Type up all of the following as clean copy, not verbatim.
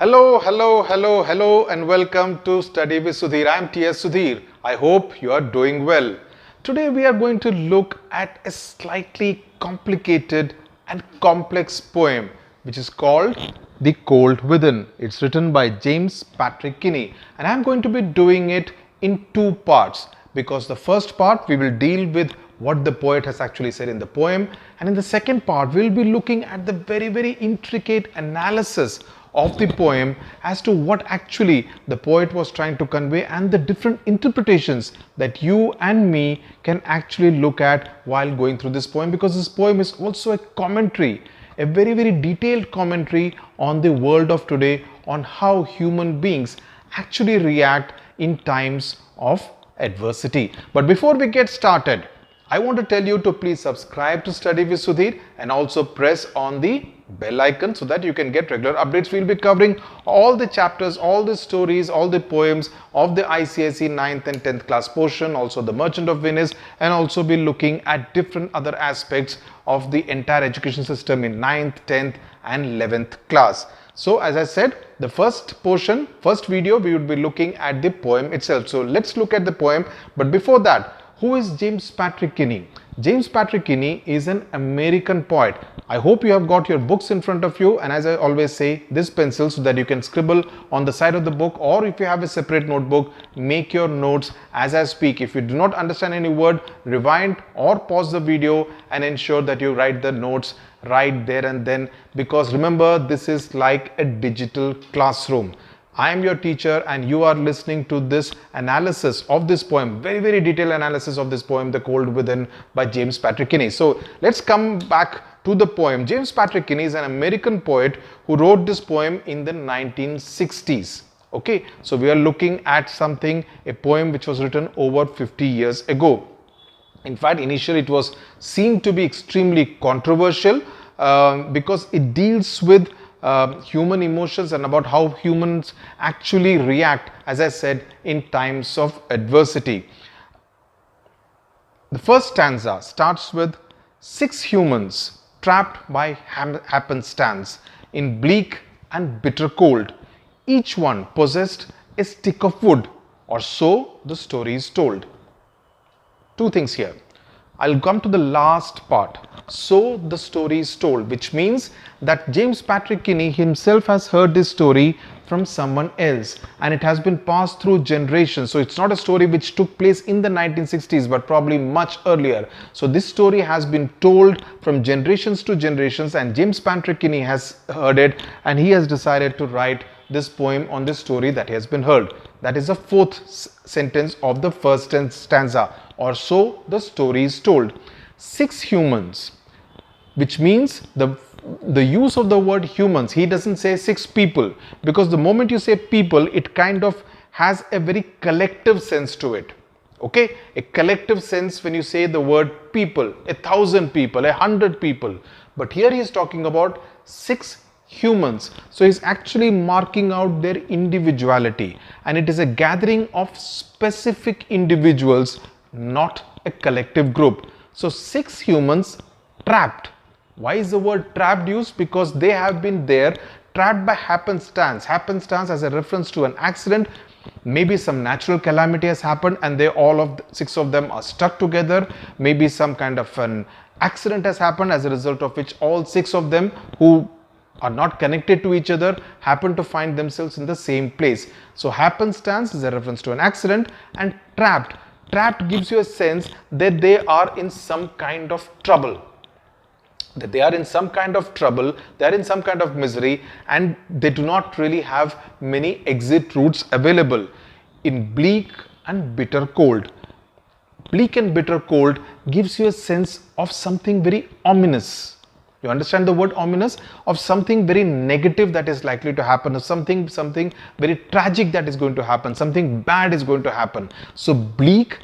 Hello, and welcome to Study with Sudhir. I am TS Sudhir. I hope you are doing well. Today we are going to look at a slightly complicated and complex poem which is called The Cold Within. It's written by James Patrick Kinney, and I am going to be doing it in two parts because the first part we will deal with what the poet has actually said in the poem, and in the second part we will be looking at the very intricate analysis of the poem as to what actually the poet was trying to convey and the different interpretations that you and me can actually look at while going through this poem, because this poem is also a commentary, a very detailed commentary on the world of today, on how human beings actually react in times of adversity. But before we get started, I want to tell you to please subscribe to Study with Sudhir and also press on the bell icon so that you can get regular updates. We will be covering all the chapters, all the stories, all the poems of the ICSE 9th and 10th class portion, also the Merchant of Venice, and also be looking at different other aspects of the entire education system in 9th, 10th and 11th class. So as I said, the first video, we would be looking at the poem itself. So let's look at the poem. But before that, who is James Patrick Kinney? James Patrick Kinney is an American poet. I hope you have got your books in front of you, and as I always say, this pencil so that you can scribble on the side of the book, or if you have a separate notebook, make your notes as I speak. If you do not understand any word, rewind or pause the video and ensure that you write the notes right there and then, because remember, this is like a digital classroom. I am your teacher and you are listening to this analysis of this poem, very detailed analysis of this poem, The Cold Within by James Patrick Kinney. So let's come back to the poem. James Patrick Kinney is an American poet who wrote this poem in the 1960s. Okay, so we are looking at a poem which was written over 50 years ago. In fact, initially it was seen to be extremely controversial because it deals with human emotions and about how humans actually react, as I said, in times of adversity. The first stanza starts with 6 humans trapped by happenstance in bleak and bitter cold. Each one possessed a stick of wood, or so the story is told. Two things here. I'll come to the last part. So the story is told, which means that James Patrick Kinney himself has heard this story from someone else and it has been passed through generations. So it's not a story which took place in the 1960s but probably much earlier. So this story has been told from generations to generations, and James Patrick Kinney has heard it and he has decided to write this poem on this story that has been heard. That is the fourth sentence of the first stanza, or so the story is told. 6 humans, which means the use of the word humans, he doesn't say 6 people, because the moment you say people, it kind of has a very collective sense to it. Okay, a collective sense when you say the word people, 1,000 people, 100 people. But here he is talking about 6 humans. So he's actually marking out their individuality, and it is a gathering of specific individuals, not a collective group. So 6 humans trapped. Why is the word trapped used? Because they have been there trapped by happenstance. Happenstance as a reference to an accident. Maybe some natural calamity has happened and all of the 6 of them are stuck together. Maybe some kind of an accident has happened, as a result of which all 6 of them who are not connected to each other happen to find themselves in the same place. So happenstance is a reference to an accident, and trapped gives you a sense that they are in some kind of trouble. They are in some kind of misery, and they do not really have many exit routes available in bleak and bitter cold. Bleak and bitter cold gives you a sense of something very ominous. You understand the word ominous? Of something very negative that is likely to happen, or something very tragic that is going to happen, something bad is going to happen. So bleak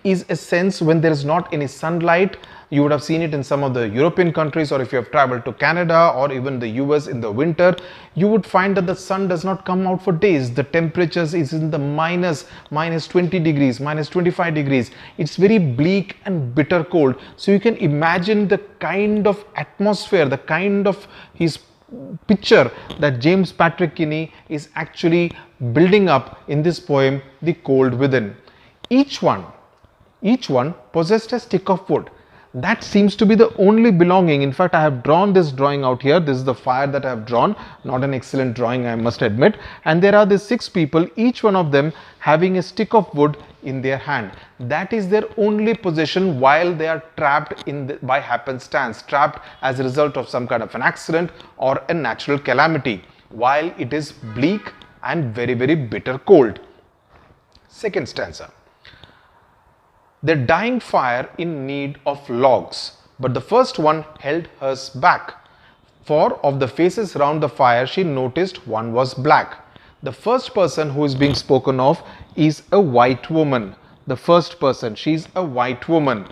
is a sense when there is not any sunlight. You would have seen it in some of the European countries, or if you have traveled to Canada or even the US in the winter, you would find that the sun does not come out for days. The temperatures is in the minus 20 degrees, minus 25 degrees. It's very bleak and bitter cold. So you can imagine the kind of atmosphere, the kind of he's picture that James Patrick Kinney is actually building up in this poem, The Cold Within. Each one possessed a stick of wood. That seems to be the only belonging. In fact, I have drawn this drawing out here. This is the fire that I have drawn. Not an excellent drawing, I must admit. And there are these 6 people, each one of them having a stick of wood in their hand. That is their only possession while they are trapped by happenstance, trapped as a result of some kind of an accident or a natural calamity, while it is bleak and very, very bitter cold. Second stanza. The dying fire in need of logs, but the first one held hers back. For of the faces round the fire she noticed one was black. The first person who is being spoken of is a white woman. The first person, she is a white woman.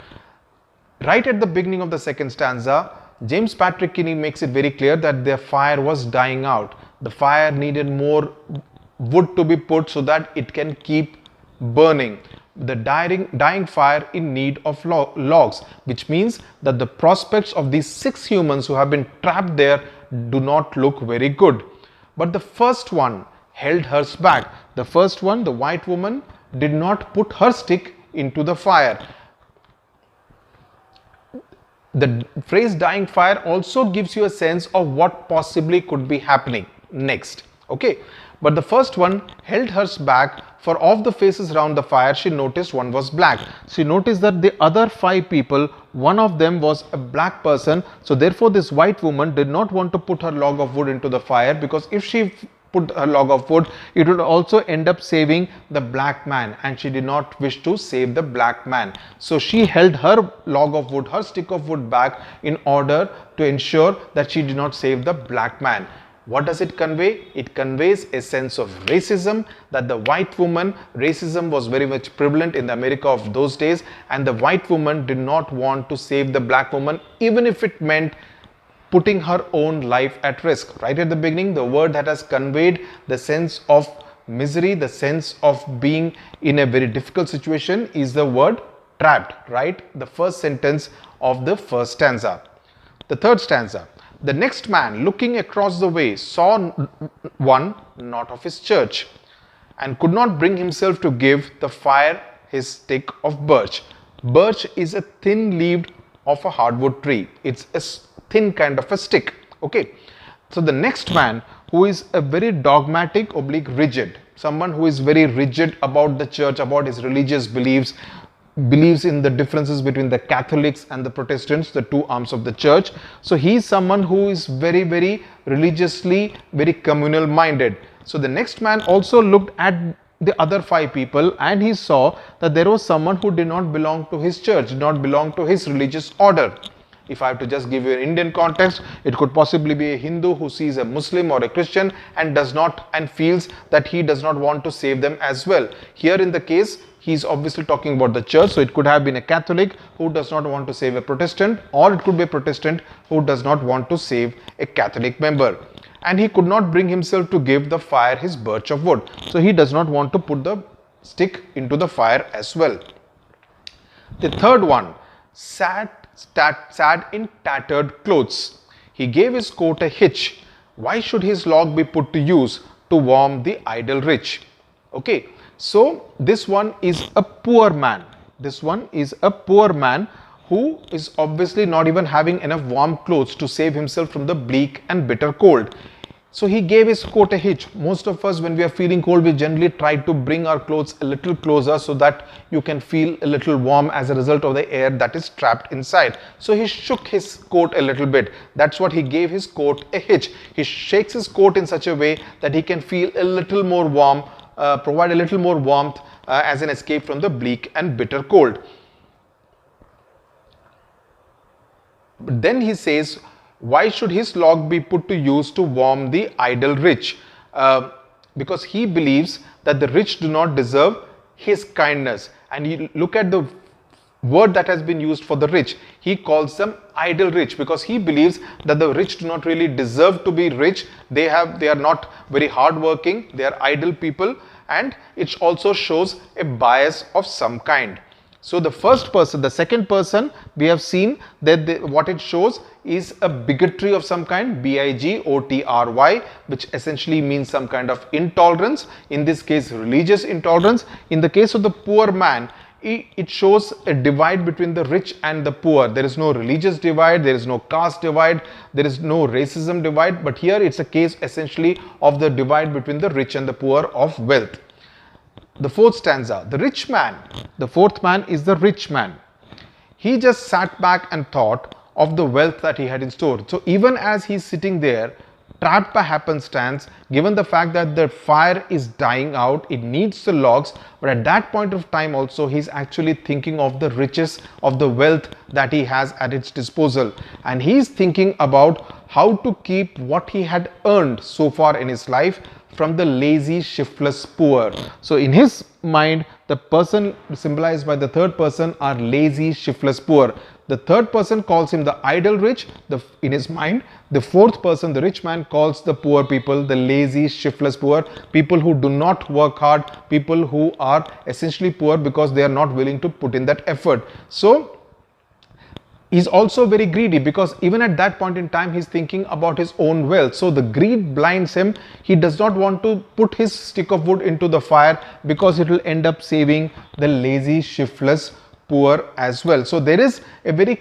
Right at the beginning of the second stanza, James Patrick Kinney makes it very clear that their fire was dying out. The fire needed more wood to be put so that it can keep burning. The dying fire in need of logs, which means that the prospects of these 6 humans who have been trapped there do not look very good. But the first one held hers back. The first one, the white woman, did not put her stick into the fire. The phrase dying fire also gives you a sense of what possibly could be happening next. Okay, but the first one held hers back, for of the faces round the fire she noticed one was black. She noticed that the other 5 people, one of them was a black person. So therefore this white woman did not want to put her log of wood into the fire, because if she put her log of wood, it would also end up saving the black man, and she did not wish to save the black man. So she held her log of wood, her stick of wood back in order to ensure that she did not save the black man. What does it convey? It conveys a sense of racism, that the white woman, racism was very much prevalent in the America of those days, and the white woman did not want to save the black woman, even if it meant putting her own life at risk. Right at the beginning, the word that has conveyed the sense of misery, the sense of being in a very difficult situation is the word trapped, right? The first sentence of the first stanza. The third stanza. The next man looking across the way saw one not of his church, and could not bring himself to give the fire his stick of birch. Birch is a thin leaved of a hardwood tree. It's a thin kind of a stick. Okay. So the next man, who is a very dogmatic oblique rigid, someone who is very rigid about the church, about his religious beliefs, believes in the differences between the Catholics and the Protestants, the 2 arms of the church. So he is someone who is very, very religiously, very communal minded. So the next man also looked at the other 5 people, and he saw that there was someone who did not belong to his church, did not belong to his religious order. If I have to just give you an Indian context, it could possibly be a Hindu who sees a Muslim or a Christian and feels that he does not want to save them as well. Here in the case, he is obviously talking about the church, so it could have been a Catholic who does not want to save a Protestant, or it could be a Protestant who does not want to save a Catholic member. And he could not bring himself to give the fire his birch of wood. So he does not want to put the stick into the fire as well. The third one sat in tattered clothes. He gave his coat a hitch. Why should his log be put to use to warm the idle rich? Okay, so this one is a poor man. This one is a poor man who is obviously not even having enough warm clothes to save himself from the bleak and bitter cold. So he gave his coat a hitch. Most of us, when we are feeling cold, we generally try to bring our clothes a little closer so that you can feel a little warm as a result of the air that is trapped inside. So he shook his coat a little bit. That's what he gave his coat a hitch. He shakes his coat in such a way that he can feel a little more warm, provide a little more warmth as an escape from the bleak and bitter cold. But then he says, why should his log be put to use to warm the idle rich? Because he believes that the rich do not deserve his kindness. And you look at the word that has been used for the rich. He calls them idle rich, because he believes that the rich do not really deserve to be rich. They are not very hardworking. They are idle people, and it also shows a bias of some kind. So the first person, the second person, we have seen that what it shows is a bigotry of some kind, bigotry, which essentially means some kind of intolerance, in this case religious intolerance. In the case of the poor man, it shows a divide between the rich and the poor. There is no religious divide, there is no caste divide, there is no racism divide, but here it's a case essentially of the divide between the rich and the poor of wealth. The fourth stanza, the rich man, the fourth man is the rich man. He just sat back and thought of the wealth that he had in store. So even as he's sitting there, trapped by happenstance, given the fact that the fire is dying out, it needs the logs, but at that point of time also he's actually thinking of the riches, of the wealth that he has at its disposal, and he's thinking about how to keep what he had earned so far in his life from the lazy, shiftless poor. So in his mind, the person symbolized by the third person are lazy, shiftless poor. The third person calls him the idle rich in his mind. The fourth person, the rich man, calls the poor people the lazy, shiftless poor, people who do not work hard, people who are essentially poor because they are not willing to put in that effort. So he's also very greedy, because even at that point in time he's thinking about his own wealth. So the greed blinds him. He does not want to put his stick of wood into the fire because it will end up saving the lazy, shiftless poor as well. So there is a very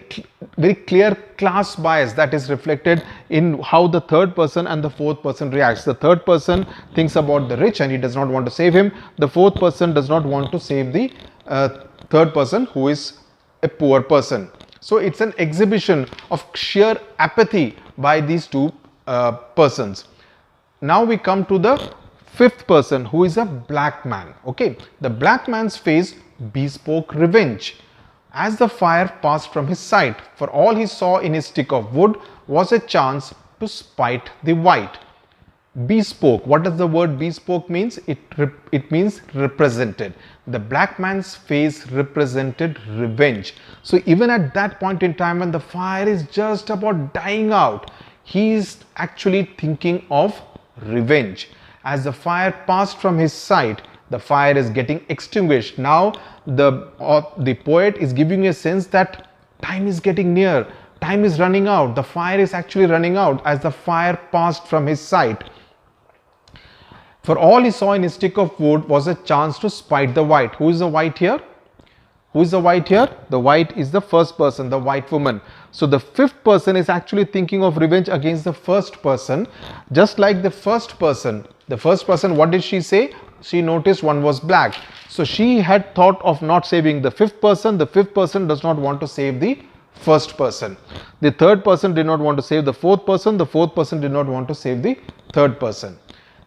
clear class bias that is reflected in how the third person and the fourth person reacts. The third person thinks about the rich and he does not want to save him. The fourth person does not want to save the third person who is a poor person. So it's an exhibition of sheer apathy by these two persons. Now we come to the fifth person, who is a black man. Okay, the black man's face bespoke revenge. As the fire passed from his sight, for all he saw in his stick of wood was a chance to spite the white. Bespoke, what does the word bespoke means? It means represented. The black man's face represented revenge. So even at that point in time when the fire is just about dying out, he is actually thinking of revenge. As the fire passed from his sight, the fire is getting extinguished. Now the poet is giving a sense that time is getting near, time is running out, the fire is actually running out as the fire passed from his sight. For all he saw in his stick of wood was a chance to spite the white. Who is the white here? Who is the white here? The white is the first person, the white woman. So the fifth person is actually thinking of revenge against the first person. Just like the first person, what did she say? She noticed one was black. So she had thought of not saving the fifth person. The fifth person does not want to save the first person. The third person did not want to save the fourth person. The fourth person did not want to save the third person.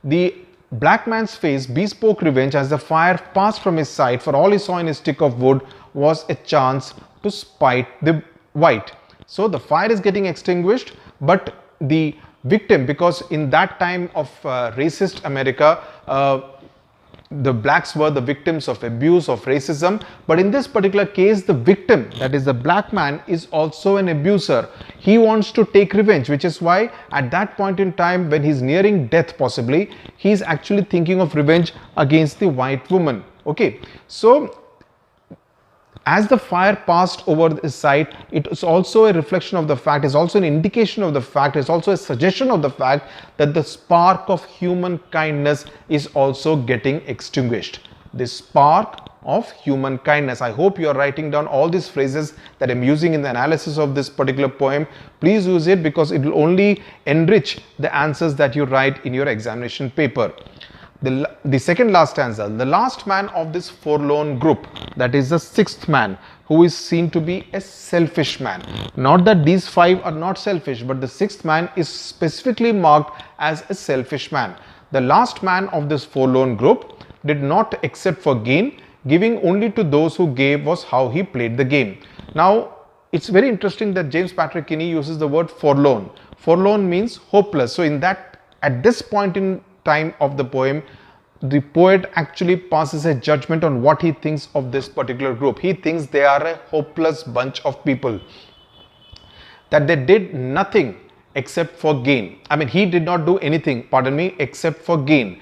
The black man's face bespoke revenge as the fire passed from his sight, for all he saw in his stick of wood was a chance to spite the white. So the fire is getting extinguished, but the victim, because in that time of racist America, the blacks were the victims of abuse, of racism, but in this particular case the victim, that is the black man, is also an abuser. He wants to take revenge, which is why at that point in time when he's nearing death possibly, he's actually thinking of revenge against the white woman. Okay, so as the fire passed over his sight, it is also a reflection of the fact, is also an indication of the fact, is also a suggestion of the fact that the spark of human kindness is also getting extinguished. The spark of human kindness. I hope you are writing down all these phrases that I am using in the analysis of this particular poem. Please use it because it will only enrich the answers that you write in your examination paper. The second last stanza, the last man of this forlorn group, that is the sixth man, who is seen to be a selfish man. Not that these five are not selfish, but the sixth man is specifically marked as a selfish man. The last man of this forlorn group did not accept for gain. Giving only to those who gave was how he played the game. Now, it's very interesting that James Patrick Kinney uses the word forlorn. Forlorn means hopeless. So at this point in time of the poem, the poet actually passes a judgment on what he thinks of this particular group. He thinks they are a hopeless bunch of people, that they did nothing except for gain. I mean, he did not do anything, pardon me, except for gain.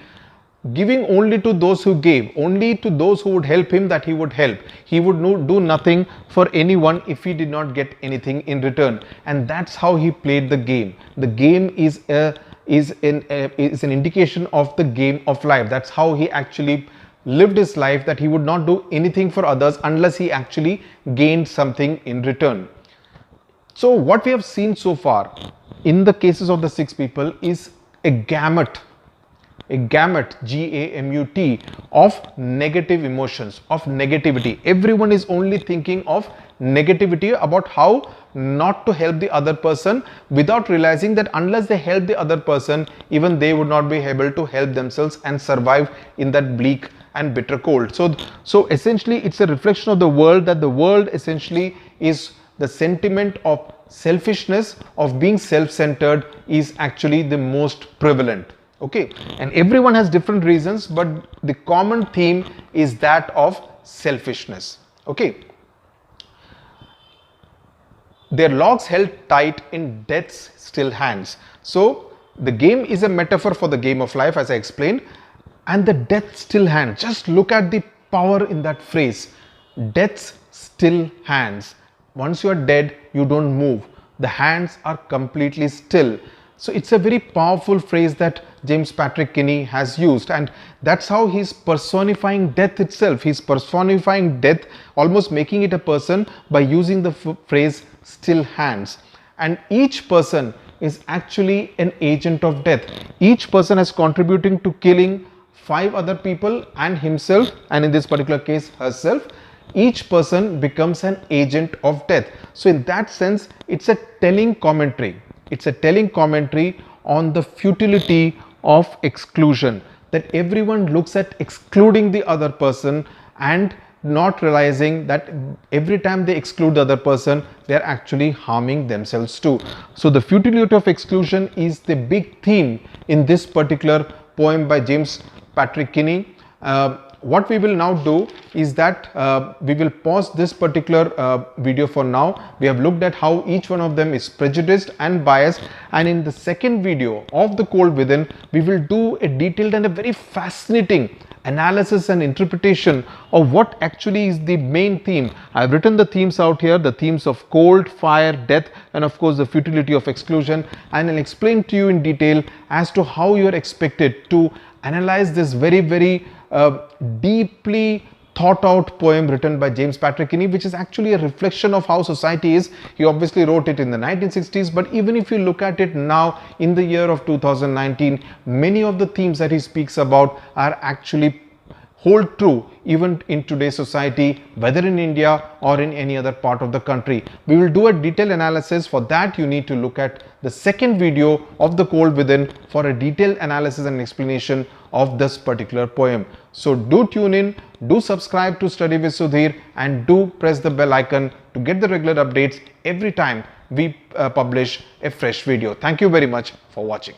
giving only to those who gave, only to those who would help him, that he would help. He would do nothing for anyone if he did not get anything in return. And that's how he played the game. The game is an indication of the game of life. That's how he actually lived his life, that he would not do anything for others unless he actually gained something in return. So what we have seen so far in the cases of the 6 people is a gamut, G-A-M-U-T, of negative emotions, of negativity. Everyone is only thinking of negativity about how not to help the other person, without realizing that unless they help the other person, even they would not be able to help themselves and survive in that bleak and bitter cold. So essentially it's a reflection of the world, that the world essentially is the sentiment of selfishness, of being self-centered, is actually the most prevalent. Okay, and everyone has different reasons, but the common theme is that of selfishness. Okay, their logs held tight in death's still hands. So the game is a metaphor for the game of life, as I explained, and the death still hand. Just look at the power in that phrase, death's still hands. Once you are dead, you don't move. The hands are completely still. So it's a very powerful phrase that James Patrick Kinney has used, and that's how he's personifying death itself. He's personifying death, almost making it a person by using the phrase still hands. And each person is actually an agent of death. Each person is contributing to killing 5 other people and himself, and in this particular case herself. Each person becomes an agent of death. So in that sense, it's a telling commentary. It's a telling commentary on the futility of exclusion, that everyone looks at excluding the other person and not realizing that every time they exclude the other person, they are actually harming themselves too. So the futility of exclusion is the big theme in this particular poem by James Patrick Kinney. What we will now do is that we will pause this particular video for now. We have looked at how each one of them is prejudiced and biased, and in the second video of The Cold Within, we will do a detailed and a very fascinating analysis and interpretation of what actually is the main theme. I have written the themes out here, the themes of cold, fire, death, and of course the futility of exclusion, and I'll explain to you in detail as to how you are expected to analyze this very deeply thought out poem written by James Patrick Kinney, which is actually a reflection of how society is. He obviously wrote it in the 1960s, but even if you look at it now in the year of 2019, many of the themes that he speaks about are actually hold true even in today's society, whether in India or in any other part of the country. We will do a detailed analysis. For that, you need to look at the second video of The Cold Within for a detailed analysis and explanation of this particular poem. So do tune in, do subscribe to Study with Sudhir, and do press the bell icon to get the regular updates every time we publish a fresh video. Thank you very much for watching.